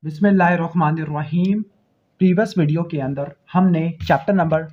बिस्मिल्लाहिर्रहमानिर्रहीम। Previous video के अंदर हमने चैप्टर नंबर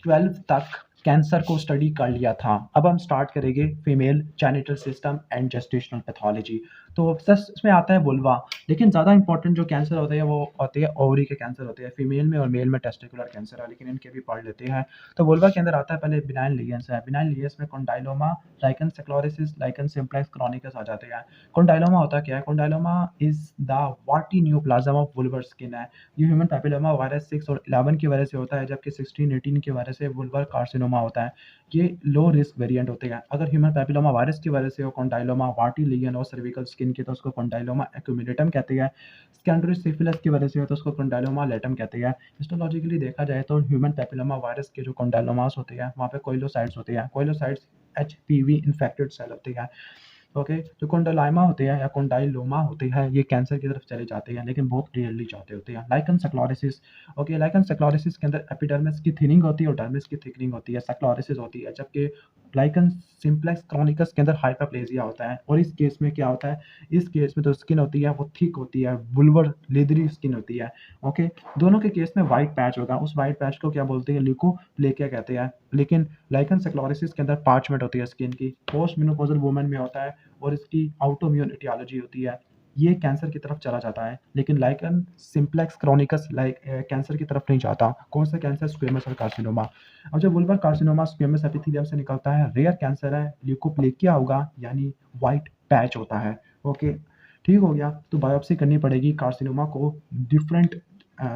12 तक कैंसर को स्टडी कर लिया था। अब हम स्टार्ट करेंगे female genital system and gestational pathology. तो इसमें आता है वुल्वा, लेकिन ज़्यादा इंपॉर्टेंट जो कैंसर होते हैं वो होते हैं ओवरी के कैंसर होते हैं। फीमेल में और मेल में टेस्टिकुलर कैंसर है, लेकिन इनके भी पढ़ लेते हैं। तो वुल्वा के अंदर आता है पहले बिनाइन लीजन्स है। बिनाइन लीजन्स में कॉन्डाइलोमा, लाइकन स्क्लेरोसिस, लाइकन सिम्प्लेक्स क्रॉनिकस आ जाते हैं। कॉन्डाइलोमा होता क्या है? कॉन्डाइलोमा इज द वाटी न्यूप्लाज्म ऑफ वुल्वर स्किन है। ये ह्यूमन पैपिलोमा वायरस 6 और 11 की वजह से होता है, जबकि 16 18 की वजह से वुल्वर कार्सिनोमा होता है। ये लो रिस्क वेरिएंट होते हैं। अगर ह्यूमन पैपिलोमा वायरस की वजह से हो कॉन्डाइलोमा वाटी लीजन और सर्विकल स्किन की, तो उसको कॉन्डाइलोमा एक्यूमुलेटम कहते हैं। सेकेंडरी सिफिलिस की वजह से हो तो उसको कॉन्डाइलोमा लेटम कहते हैं। हिस्टोलॉजिकली देखा जाए तो ह्यूमन पैपिलोमा वायरस के जो कॉन्डाइलोमास होते हैं वहाँ पे कोइलोसाइट्स होते हैं। कोइलोसाइट्स एचपीवी इन्फेक्टेड सेल होते हैं। ओके, जो कोंडाइलामा होते हैं या कोंडाइलोमा होते हैं ये कैंसर की तरफ चले जाते हैं, लेकिन बहुत रेयरली जाते होते हैं। Lichen sclerosis, okay, lichen sclerosis के अंदर एपिडर्मिस की थिनिंग होती है और डर्मिस की थिकनिंग होती है, स्क्लेरोसिस होती है। जबकि लाइकन सिम्प्लेक्स क्रॉनिकस के अंदर हाइपरप्लेजिया होता है। और इस केस में क्या होता है? इस केस में जो स्किन होती है वो थिक होती है, वुल्वर लेदरी स्किन होती है। ओके, दोनों के केस में व्हाइट पैच होगा। उस व्हाइट पैच को क्या बोलते हैं? ल्यूकोप्लेकिया कहते हैं। लेकिन लाइकन स्क्लेरोसिस के अंदर पार्चमेंट होती है स्किन की। पोस्ट मेनोपॉजल वुमेन में होता है और इसकी ऑटोइम्यून एटियोलॉजी होती है। ये कैंसर की तरफ चला जाता है, लेकिन लाइकन सिम्प्लेक्स क्रॉनिकस कैंसर की तरफ नहीं जाता। कौन सा कैंसर? Squamous cell carcinoma. और जब वुल्वर कार्सिनोमा स्क्वेमस एपिथेलियम से निकलता है, रेयर कैंसर है, ल्यूकोप्लेकिया होगा यानी व्हाइट पैच होता है। ओके, ठीक हो गया। तो बायोप्सी करनी पड़ेगी कार्सिनोमा को डिफरेंट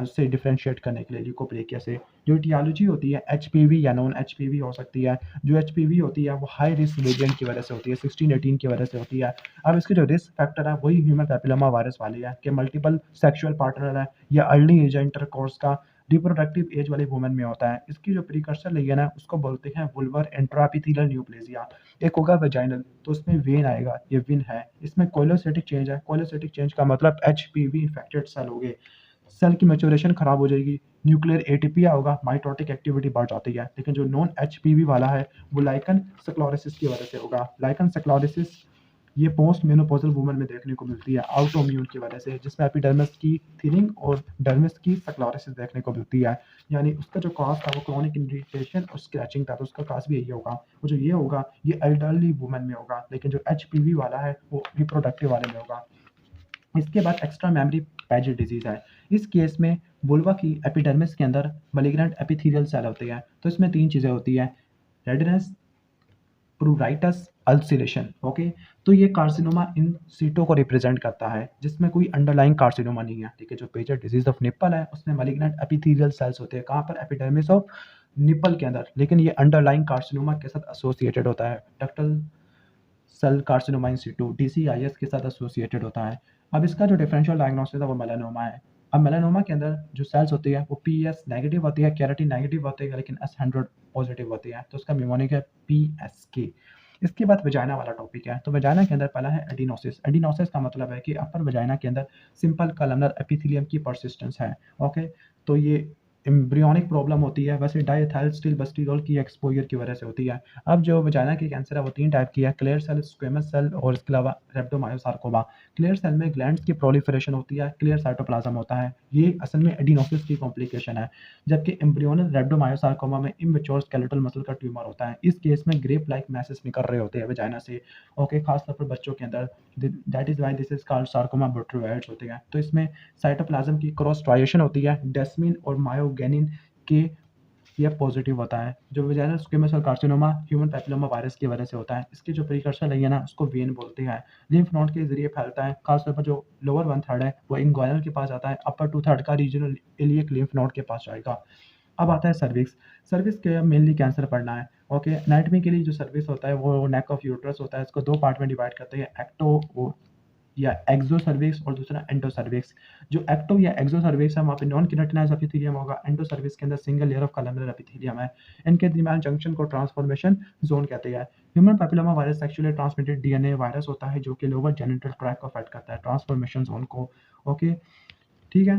से डिफरेंशिएट करने के लिए ल्यूकोप्लेकिया से। जो एटियोलॉजी होती है एचपीवी या नॉन एचपीवी हो सकती है। जो एचपीवी होती है वो हाई रिस्क वेरिएंट की वजह से होती है, 16 18 की वजह से होती है। अब इसके जो रिस्क फैक्टर है वही ह्यूमन पैपिलोमा वायरस वाली है कि मल्टीपल सेक्सुअल पार्टनर है या अर्ली एज इंटरकोर्स का रिप्रोडक्टिव एज वाली वुमेन में होता है। इसकी जो प्रीकर्सर लीजन है उसको बोलते हैं वुल्वर इंट्राएपिथेलियल न्यूप्लेजिया। एक होगा वेजाइनल, तो उसमें वेन आएगा, ये विन है। इसमें कोलोसिटिक चेंज है। कोलोसिटिक चेंज का मतलब एचपीवी इन्फेक्टेड सेल हो गए, सेल की मैच्योरेशन खराब हो जाएगी, न्यूक्लियर एटीपी होगा, माइटोटिक एक्टिविटी बढ़ जाती है। लेकिन जो नॉन एचपीवी वाला है वो लाइकन स्क्लेरोसिस की वजह से होगा। लाइकन स्क्लेरोसिस ये पोस्ट मेनोपॉजल वुमन में देखने को मिलती है ऑटोइम्यून की वजह से, जिसमें एपिडर्मिस की थिनिंग और डर्मिस की स्क्लेरोसिस देखने को मिलती है। यानी उसका जो कॉज था वो क्रॉनिक इरिटेशन और स्क्रैचिंग था, तो उसका कॉज भी यही होगा। वो जो ये होगा ये एल्डरली वुमन में होगा, लेकिन जो एचपीवी वाला है वो रिप्रोडक्टिव वाले में होगा। इसके बाद एक्स्ट्रा मेमोरी पैजेट डिजीज है। इस केस में वुल्वा की एपिडर्मिस के अंदर मलिग्नेंट एपिथेलियल सेल होते हैं। तो इसमें 3 चीज़ें होती हैं, रेडनेस, प्रूराइटस, अल्सरेशन। ओके, तो ये कार्सिनोमा इन सीटों को रिप्रेजेंट करता है जिसमें कोई अंडरलाइंग कार्सिनोमा नहीं है। ठीक है, जो पेजर डिजीज ऑफ निप्पल है उसमें मलिग्नेंट एपिथेलियल सेल्स होते हैं। कहाँ पर? एपिडर्मिस ऑफ निप्पल के अंदर। लेकिन ये अंडरलाइंग कार्सिनोमा के साथ एसोसिएटेड होता है, ductal cell carcinoma in situ DCIS के साथ एसोसिएटेड होता है। अब इसका जो डिफरेंशियल डायग्नोसिस है वो मेलानोमा है। अब मेलानोमा के अंदर जो सेल्स होती है वो पीएस नेगेटिव होती है, केराटिन नेगेटिव होती है, लेकिन S100 पॉजिटिव होती है, तो उसका न्यूमोनिक है पीएसके। इसके बाद वेजाइना वाला टॉपिक है। तो वेजाइना के अंदर पहला है एडिनोसिस। एडिनोसिस का मतलब है कि अपर वेजाइना के अंदर सिंपल कलमनर एपिथेलियम की परसिस्टेंस है। ओके, तो ये एम्ब्रियोनिक प्रॉब्लम होती है। वैसे डाइएथाइलस्टिलबस्टिरोल की एक्सपोजर की वजह से होती है। अब जो वजाइना की कैंसर है वो 3 टाइप की है, क्लियर सेल, स्क्वेमस सेल और इसके अलावा रेप्टोमायोसार्कोमा। क्लियर सेल में ग्लैंड्स की प्रोलिफरेशन होती है, क्लियर साइटोप्लाज्म होता है, ये असल में एडिनोसिस की कॉम्प्लिकेशन है। जबकि एम्ब्रियोनल रेप्टोमायोसार्कोमा में इमेच्योर स्केलेटल मसल का ट्यूमर होता है। इस केस में ग्रेप लाइक मैसेज निकल रहे होते हैं वजाइना से। ओके, खासतौर पर बच्चों के अंदर, that is why this is called sarcoma botryoides होते हैं। तो इसमें साइटोप्लाज्म की क्रॉस स्ट्राइएशन होती है, डेस्मिन और मायोगेनिन के ये पॉजिटिव होता है। जो vaginal squamous cell carcinoma human papilloma virus की वजह से होता है। इसके जो प्रीकर्सर है ना उसको वेन बोलते हैं, लिम्फ नोड के जरिए फैलता है। खासतौर पर जो लोअर 1/3 है वो इंग्वायनल के पास आता है, अपर 2/3 का रीजनल इलियक लिम्फ नोड के पास जाएगा। अब आता है सर्विक्स। सर्विक्स के मेनली कैंसर पढ़ना है। ओके, एनाटॉमी के लिए जो सर्विक्स होता है वो नेक ऑफ यूट्रस होता है। इसको 2 पार्ट में डिवाइड करते हैं, एक्टो या एक्सो सर्विक्स और दूसरा एंडो सर्विक्स। जो एक्टो या एक्सो सर्विक्स है वहाँ पे नॉन केराटिनाइज एपिथेलियम होगा। एंडो सर्विक्स के अंदर single layer of columnar epithelium है। इनके दरमियान जंक्शन को ट्रांसफॉर्मेशन जोन कहते हैं। Human papilloma virus sexually transmitted DNA virus होता है जो कि लोअर जेनिटल ट्रैक्ट को अफेक्ट करता है, ट्रांसफॉर्मेशन जोन को। ओके, ठीक है।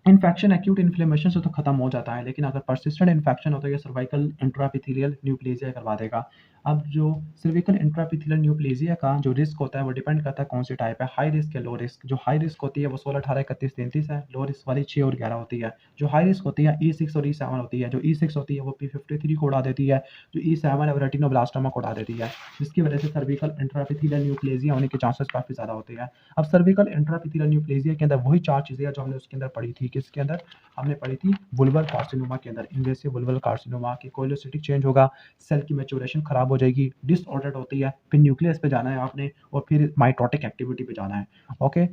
इन्फेक्शन एक्यूट इन्फ्लेमेशन से तो खत्म हो जाता है, लेकिन अगर परसिस्टेंट इन्फेक्शन हो तो ये सर्वाइकल इंट्राएपिथेलियल न्यूप्लेजिया करवा देगा। अब जो सर्विकल इंट्राएपिथेलियल न्यूप्लेजिया का जो रिस्क होता है वो डिपेंड करता है कौन सी टाइप है, हाई रिस्क या लो रिस्क। जो हाई रिस्क होती है वो 16, 18, 31, 33 है, लो रिस्क वाली 6 और 11 होती है। जो हाई रिस्क होती है E6 और E7 होती है। जो E6 होती है वो P53 को उड़ा देती है, जो E7 है वो रेटिनोब्लास्टोमा को उड़ा देती है, जिसकी वजह से सर्विकल इंट्राएपिथेलियल न्यूप्लेजिया होने के चांसेस काफ़ी ज़्यादा होते हैं। अब सर्विकल इंट्राएपिथेलियल न्यूप्लेजिया के अंदर वही 4 चीज़ें हैं जो हमने उसके अंदर पढ़ी थी। किसके अंदर हमने पढ़ी थी? वुल्वल कार्सिनोमा के अंदर। इन्वेसिव वुल्वल कार्सिनोमा की कोलोसिटिक चेंज होगा, सेल की मैच्योरेशन खराब हो जाएगी, डिसऑर्डर्ड होती है, फिर न्यूक्लियस पे जाना है आपने और फिर माइटोटिक एक्टिविटी पे जाना है। ओके,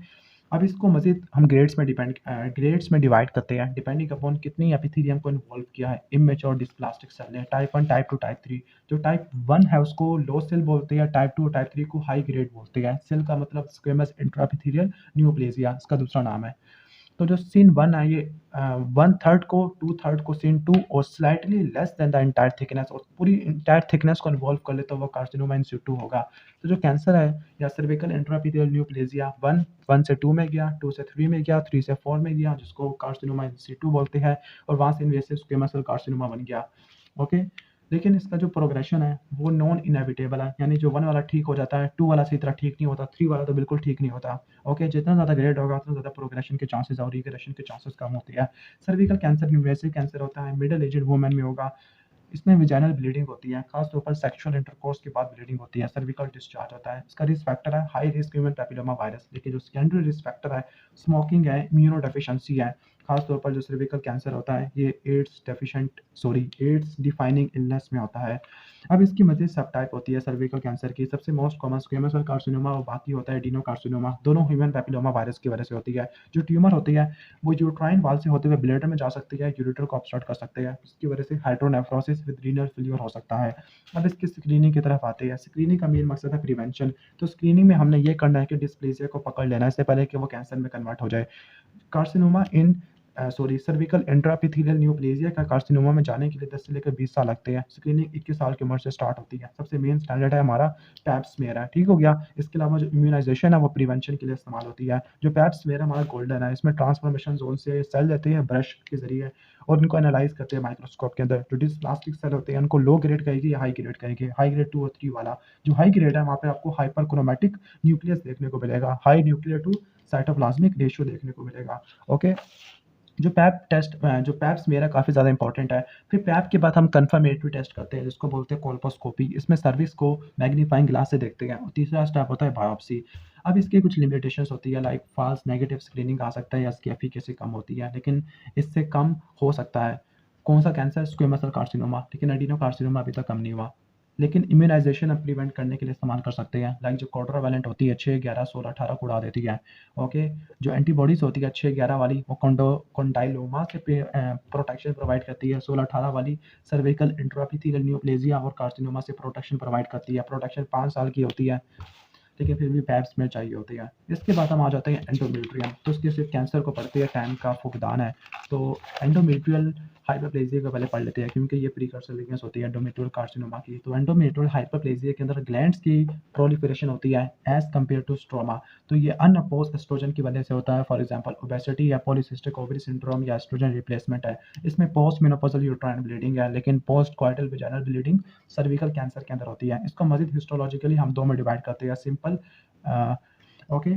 अब इसको मजीद हम ग्रेड्स में डिवाइड करते हैं डिपेंडिंग अपॉन कितनी एपिथेलियम को इन्वॉल्व किया है। इमेच्योर डिस्प्लास्टिक सेल है, टाइप 1, टाइप 2, टाइप 3। जो टाइप 1 है उसको लो सेल बोलते हैं, टाइप 2 और टाइप 3 को हाई ग्रेड बोलते हैं। सेल का मतलब स्क्वेमस इंट्राएपिथेलियल न्यूप्लेजिया, इसका दूसरा नाम है। तो जो सीन 1 है ये 1/3 को 2/3 को सीन 2 और slightly less than the entire thickness और पूरी इंटायर थिकनेस को इन्वॉल्व कर ले तो वो कार्सिनोमा इन सिटू होगा। तो जो कैंसर है या सर्विकल इंट्राएपिथेलियल न्यूप्लेजिया 1 से 2 में गया, 2 से 3 में गया, 3 से 4 में गया, जिसको कार्सिनोमा इन सिटू बोलते हैं, और वहाँ से इन्वेसिव स्क्वेमस सेल कार्सिनोमा बन गया। ओके, लेकिन इसका जो प्रोग्रेशन है वो नॉन इनएविटेबल है, यानी जो 1 वाला ठीक हो जाता है 2 वाला सही तरह ठीक नहीं होता, 3 वाला तो बिल्कुल ठीक नहीं होता। ओके, जितना ज़्यादा ग्रेड होगा उतना ज़्यादा प्रोग्रेशन के चांसेस और रिग्रेशन के चांसेस कम होते हैं। सर्विकल कैंसर इन्वेसिव कैंसर होता है, मिडिल एजेड वुमेन में होगा। इसमें विजाइनल ब्लीडिंग होती है, खास तौर पर सेक्सुअल इंटरकोर्स के बाद ब्लीडिंग होती है, सर्विकल डिस्चार्ज होता है। इसका रिस्क फैक्टर है high risk human papilloma virus, लेकिन जो सेकेंडरी रिस्क फैक्टर है स्मोकिंग है, इम्यूनो डेफिशिएंसी है। खास तौर पर जो सर्विकल कैंसर होता है ये एड्स डिफाइनिंग इलनेस में होता है। अब इसकी मज़ीद सब टाइप होती है सर्विकल कैंसर की। सबसे most common squamous cell carcinoma और बाकी होता है एडिनोकार्सिनोमा, दोनों ह्यूमन पैपिलोमा वायरस की वजह से होती है। जो ट्यूमर होती है वो यूट्राइन वाल से होते हुए ब्लैडर में जा सकती है, यूरेटर को ऑब्स्ट्रक्ट कर सकते हैं, इसकी वजह से हाइड्रोनेफ्रोसिस विद रीनल फेल्योर हो सकता है। अब इसकी स्क्रीनिंग की तरफ आते हैं। स्क्रीनिंग का मेन मकसद है प्रिवेंशन। तो स्क्रीनिंग में हमने ये करना है कि डिस्प्लेसिया को पकड़ लेना है इससे पहले कि वो कैंसर में कन्वर्ट हो जाए। कार्सिनोमा इन सर्विकल इंट्राएपिथेलियल न्यूप्लेजिया का कार्सिनोमा में जाने के लिए 10 से लेकर 20 साल लगते हैं। स्क्रीनिंग 21 साल की उम्र से स्टार्ट होती है। सबसे मेन स्टैंडर्ड है हमारा पैप स्मेयर है, ठीक हो गया। इसके अलावा जो इम्यूनाइजेशन है वो प्रिवेंशन के लिए इस्तेमाल होती है। जो पैप स्मेयर है हमारा गोल्डन है, इसमें ट्रांसफॉर्मेशन जोन से सेल लेते हैं ब्रश के जरिए और उनको एनालाइज करते हैं माइक्रोस्कोप के अंदर। जो डिस्प्लास्टिक सेल होते हैं उनको लो ग्रेड कहेंगे या हाई ग्रेड कहेंगे। हाई ग्रेड 2 और 3 वाला जो हाई ग्रेड है वहाँ पे आपको हाइपरक्रोमैटिक न्यूक्लियस देखने को मिलेगा, high nuclear to cytoplasmic ratio देखने को मिलेगा। ओके, जो पैप्स मेरा काफ़ी ज़्यादा इंपॉर्टेंट है। फिर पैप के बाद हम कन्फर्मेटरी टेस्ट करते हैं जिसको बोलते हैं कोल्पोस्कोपी। इसमें सर्विस को मैग्नीफाइंग ग्लास से देखते हैं और तीसरा स्टेप होता है बायोप्सी। अब इसकी कुछ लिमिटेशंस होती है, लाइक फॉल्स नेगेटिव स्क्रीनिंग आ सकता है या इसकी एफिकेसी कम होती है, लेकिन इससे कम हो सकता है। कौन सा कैंसर? स्क्वेमस सेल कार्सिनोमा, लेकिन एडिनो कार्सिनोमा अभी तक कम नहीं हुआ। लेकिन इम्यूनाइजेशन हम प्रिवेंट करने के लिए इस्तेमाल कर सकते हैं, लाइक जो क्वाड्रावैलेंट होती है 6, 11, 16, 18 को उड़ा देती है। ओके, जो एंटीबॉडीज़ होती है 6, 11 वाली वो कॉन्डाइलोमा से प्रोटेक्शन प्रोवाइड करती है। 16, 18 वाली सर्विकल इंट्राएपिथेलियल न्यूप्लेजिया और कार्सिनोमा से प्रोटेक्शन प्रोवाइड करती है। प्रोटेक्शन 5 साल की होती है, लेकिन फिर भी पैप स्मेयर चाहिए होती है। इसके बाद हम आ जाते हैं एंडोमेट्रियम। तो उसके सिर्फ कैंसर को पढ़ते हैं, टाइम का फुकदान है। तो एंडोमेट्रियल हाइपरप्लेजिया को पहले पढ़ लेते हैं क्योंकि ये प्रीकर्सर वीकनेस होती है एंडोमेट्रियल कार्सिनोमा की। तो एंडोमेट्रियल हाइपरप्लेजिया के अंदर ग्लैंड्स की प्रोलिफरेशन होती है एज कम्पेयर टू स्ट्रोमा। तो ये अनअपोज एस्ट्रोजन की वजह से होता है, फॉर एग्जांपल ओबेसिटी या पॉलीसिस्टिक ओवरी सिंड्रोम या एस्ट्रोजन रिप्लेसमेंट है। इसमें पोस्ट मेनोपॉजल यूट्राइन ब्लीडिंग है, लेकिन post coital vaginal bleeding cervical cancer के अंदर होती है। इसको मजीद हिस्टोलॉजिकली हम 2 में डिवाइड करते हैं, सिंपल ओके।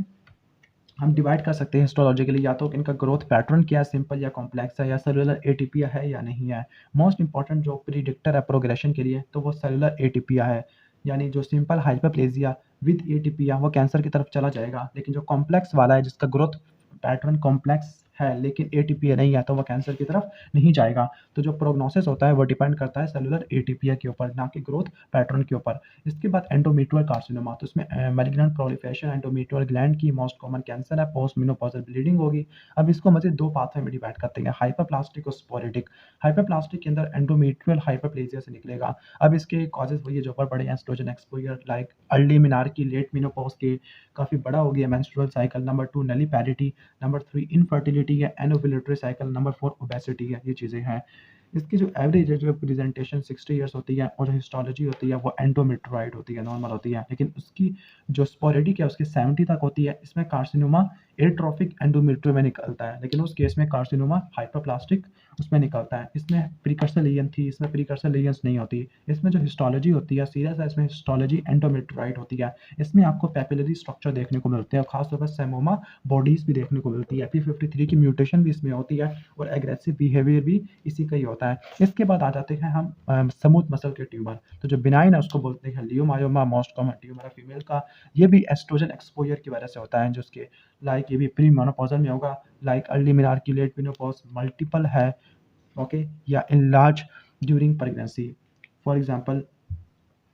हम डिवाइड कर सकते हैं हिस्टोलॉजिकली, या तो इनका ग्रोथ पैटर्न क्या है, सिंपल या कॉम्प्लेक्स है, या सेलुलर एटीपिया है या नहीं है। मोस्ट इंपॉर्टेंट जो प्रीडिक्टर है प्रोग्रेशन के लिए तो वो सेलुलर एटीपिया है, यानी जो सिंपल हाइपरप्लेजिया विद एटीपिया वो कैंसर की तरफ चला जाएगा, लेकिन जो कॉम्प्लेक्स वाला है जिसका ग्रोथ पैटर्न कॉम्प्लेक्स है लेकिन एटीपीए नहीं है तो वह कैंसर की तरफ नहीं जाएगा। तो जो प्रोग्नोसिस होता है वो डिपेंड करता है सेलुलर एटीपीए के ऊपर, ना कि ग्रोथ पैटर्न के ऊपर। इसके बाद एंडोमेट्रियल कार्सिनोमा, तो इसमें मैलिग्नेंट प्रोलिफरेशन एंडोमेट्रियल ग्लैंड की मोस्ट कॉमन कैंसर है, पोस्ट मेनोपॉजल ब्लीडिंग होगी। अब इसको मजीद 2 पाथवे में डिवाइड करते हैं, हाइपरप्लास्टिक और स्पोरेटिक। हाइपरप्लास्टिक के अंदर एंडोमेट्रियल हाइपरप्लेजिया से निकलेगा। अब इसके कॉजेज वही जो ऊपर पड़े हैं, oestrogen exposure, like early menarche, late menopause के काफ़ी बड़ा हो गया मेंस्ट्रुअल साइकिल, नंबर 2 नली पैरिटी, नंबर 3 इनफर्टिलिटी है, एनोवुलेटरी साइकिल, नंबर 4 ओबेसिटी है। ये चीज़ें हैं। इसकी जो average age of presentation 60 years होती है और जो हिस्टोलॉजी होती है वो एंडोमेट्रॉइड होती है, नॉर्मल होती है, लेकिन उसकी जो स्पोरेडिक है उसकी 70 तक होती है। इसमें कार्सिनोमा एट्रोफिक एंडोमेट्रियम में निकलता है, लेकिन उस केस में कार्सिनोमा हाइपरप्लास्टिक उसमें निकलता है। इसमें प्रीकर्सर लीजन थी, इसमें प्रीकर्सर लीजन्स नहीं होती। इसमें जो हिस्टोलॉजी होती है सीरियस है, इसमें हिस्टोलॉजी एंडोमेट्राइट होती है। इसमें आपको पैपिलरी स्ट्रक्चर देखने को मिलते हैं और खासतौर पर सेमोमा बॉडीज भी देखने को मिलती है। P53 की म्यूटेशन भी इसमें होती है और एग्रेसिव बिहेवियर भी इसी का ही होता है। इसके बाद आ जाते हैं हम स्मूथ मसल के ट्यूमर। तो जो बिनाइन है उसको बोलते हैं लियोमायोमा, मोस्ट कॉमन ट्यूमर है फीमेल का। ये भी एस्ट्रोजन एक्सपोजर की वजह से होता है, जिसके लाइक ये भी प्री मेनोपॉजल में होगा, like early menarche, late menopause, multiple है, ओके, या enlarge during pregnancy. For example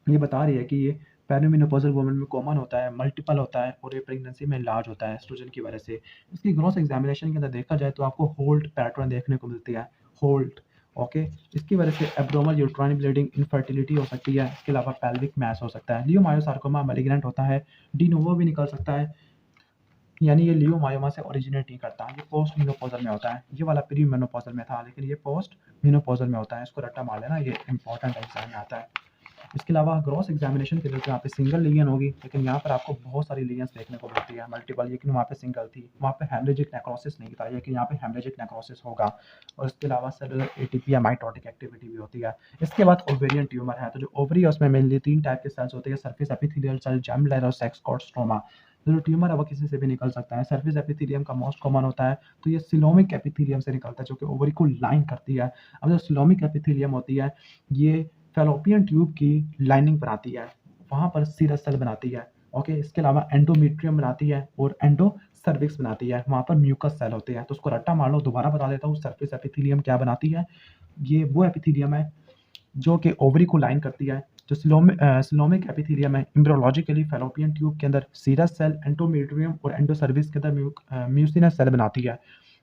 ये बता रही है कि ये पेरिमेनोपॉजल वुमन में कॉमन होता है, मल्टीपल होता है और ये प्रेगनेंसी में लार्ज होता है एस्ट्रोजन की वजह से। इसकी ग्रॉस एग्जामिनेशन के अंदर देखा जाए तो आपको होल्ड पैटर्न देखने को मिलती है, होल्ड, ओके। इसकी वजह से एब्डोमल यूट्राइन ब्लीडिंग, इनफर्टिलिटी हो सकती है। इसके अलावा पेल्विक मैस हो सकता है। लियोमायोसार्कोमा मैलिग्नेंट होता है, डी नोवो भी निकल सकता है, यानी ये लियोमायोमा से ओरिजिनेट नहीं करता। ये पोस्ट मेनोपॉजल में होता है। ये वाला प्री मेनोपॉजल में था, लेकिन ये पोस्ट मेनोपॉजल में होता है। इसको रट्टा मार लेना, ये इंपॉर्टेंट एग्जाम में आता है। इसके अलावा ग्रॉस एग्जामिनेशन के लिए यहाँ पे सिंगल लीजन होगी, लेकिन यहाँ पर आपको बहुत सारी लीजन्स देखने को मिलती है, मल्टीपल, लेकिन वहाँ पे सिंगल थी। वहाँ पे हेमरेजिक नेक्रोसिस नहीं था, लेकिन यहाँ पे हेमरेजिक नेक्रोसिस होगा। और इसके अलावा सेलुलर एटीपी या माइटोटिक एक्टिविटी भी होती है। इसके बाद ओवेरियन ट्यूमर है। तो जो ओवरी है उसमें मेनली 3 टाइप के सेल्स होते हैं, surface epithelial cell, germ line और सेक्स कॉर्ड स्ट्रोमा। तो जो ट्यूमर है वो किसी से भी निकल सकता है। सरफेस एपिथेलियम का मोस्ट कॉमन होता है, तो ये सिलोमिक एपिथेलियम से निकलता है, जो कि ओवरी को लाइन करती है। अब जो सिलोमिक एपिथेलियम होती है, ये फैलोपियन ट्यूब की लाइनिंग बनाती है, वहाँ पर सीरस सेल बनाती है, ओके। इसके अलावा एंडोमेट्रियम बनाती है और एंडो सर्विक्स बनाती है, वहाँ पर म्यूकस सेल होते हैं। तो उसको रट्टा मार लो, दोबारा बता देता हूँ। सरफेस एपिथेलियम क्या बनाती है? ये वो एपिथेलियम है जो कि ओवरी को लाइन करती है। जो सिलोमिक एपिथेलियम है, एम्ब्रियोलॉजिकली फैलोपियन ट्यूब के अंदर सीरस सेल, एंडोमेट्रियम और एंडोसर्विक्स के अंदर म्यूसिनस सेल बनाती है।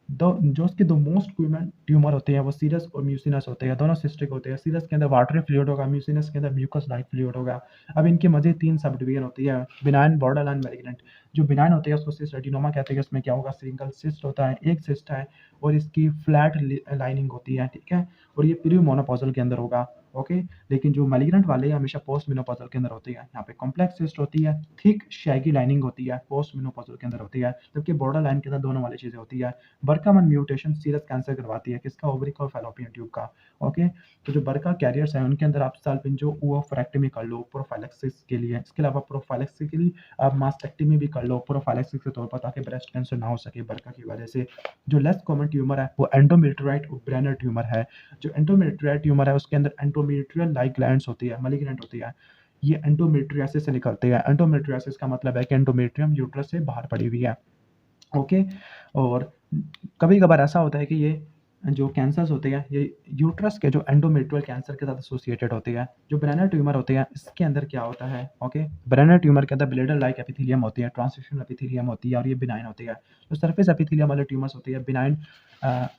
जो उसके दो मोस्ट कॉमन ट्यूमर होते हैं वो सीरस और म्यूसिनस होते हैं, दोनों सिस्टिक होते हैं। सीरस के अंदर वाटरी फ्लूइड होगा, म्यूसिनस के अंदर म्यूकस लाइक फ्लूइड होगा। अब इनके मजे 3 सब डिवीजन होती है, बिनाइन, बॉर्डर लाइन, मैलिग्नेंट। जो बिनाइन होती है उसको सिस्ट रेटिनोमा कहते हैं। इसमें क्या होगा, सिंगल सिस्ट होता है, एक सिस्ट है और इसकी फ्लैट लाइनिंग होती है, ठीक है। और ये प्री मोनोपॉजल के अंदर होगा, ओके। लेकिन जो मैलिग्नेंट वाले हमेशा पोस्ट मेनोपॉजल के अंदर होती है। यहाँ पे कॉम्प्लेक्स सिस्ट होती है, थिक शैगी लाइनिंग होती है, पोस्ट मेनोपॉजल के अंदर होती है, जबकि बॉर्डर लाइन के अंदर दोनों वाली चीजें होती है। बर्का म्यूटेशन सीरस कैंसर करवाती है, किसका, ओवरी और फैलोपियन ट्यूब का, ओके। तो जो बर्का कैरियर्स हैं उनके अंदर आप साल्पिंजो ओवोफ्रेक्टमी कर लो प्रोफाइलेक्सिस के लिए। इसके अलावा प्रोफाइलेक्सिस के लिए आप मास्टेक्टमी भी कर लो प्रोफाइलेक्सिस के तौर पर, ताकि ब्रेस्ट कैंसर ना हो सके बर्का की वजह से। जो लेस कॉमन ट्यूमर है वो एंडोमेट्रियोइड और ब्रेनर ट्यूमर है। जो एंडोमेट्रियोइड ट्यूमर है उसके अंदर एंडोमेट्रियल लाइक ग्लैंड्स होती है, मैलिग्नेंट होती है। ये एंडोमेट्रियासिस से निकलते हैं। एंडोमेट्रियासिस का मतलब है कि एंडोमेट्रियम यूट्रस से बाहर पड़ी हुई है, ओके। और कभी कभार ऐसा होता है कि ये जो कैंसर्स होते हैं ये यूट्रस के जो एंडोमेट्रियल कैंसर के साथ एसोसिएटेड होते हैं। जो ब्रेनर ट्यूमर होते हैं इसके अंदर क्या होता है, ओके। ब्रेनर ट्यूमर के अंदर ब्लेडर लाइक एपिथेलियम होती है, ट्रांसिशनल एपिथेलियम होती है और ये बिनाइन होती है। जो सरफेस एपिथेलियम वाले ट्यूमर्स होती है, बिनाइन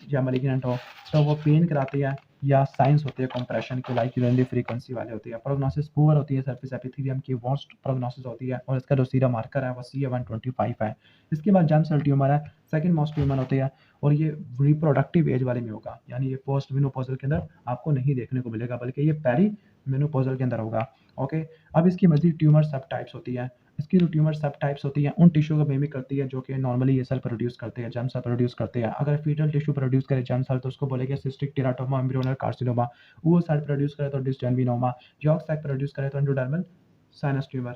या मैलिग्नेंट हो, तो वो पेन कराती है या साइंस होती है कंप्रेशन के, लाइक यूरिनरी फ्रीक्वेंसी वाले होती है। प्रोग्नोसिस पुअर होती है, सरफेस एपिथेलियम की वर्स्ट प्रोग्नोसिस होती है और इसका जो सीरम मार्कर है वो CA-125 है। इसके बाद जर्म सेल ट्यूमर है, सेकंड मोस्ट ट्यूमर होती है और ये रिप्रोडक्टिव एज वाले में होगा, यानी ये पोस्ट मेनोपॉजल के अंदर आपको नहीं देखने को मिलेगा, बल्कि ये पेरी मेनोपॉजल के अंदर होगा, ओके। अब इसकी मजीद ट्यूमर सब टाइप्स होती है। इसकी जो ट्यूमर सब टाइप्स होती हैं उन टिश्यू को मिमिक करती है जो कि नॉर्मली ये सेल प्रोड्यूस करते हैं, जर्म सेल प्रोड्यूस करते हैं। अगर फीटल टिश्यू प्रोड्यूस करे जर्म सेल तो उसको बोलेंगे सिस्टिक टेराटोमा एम्ब्रियोनल कार्सिनोमा। वो सेल प्रोड्यूस करे तो डिसजेन्विनोमा। यॉर्क सैक प्रोड्यूस करे तो एंडोडर्मल साइनस ट्यूमर।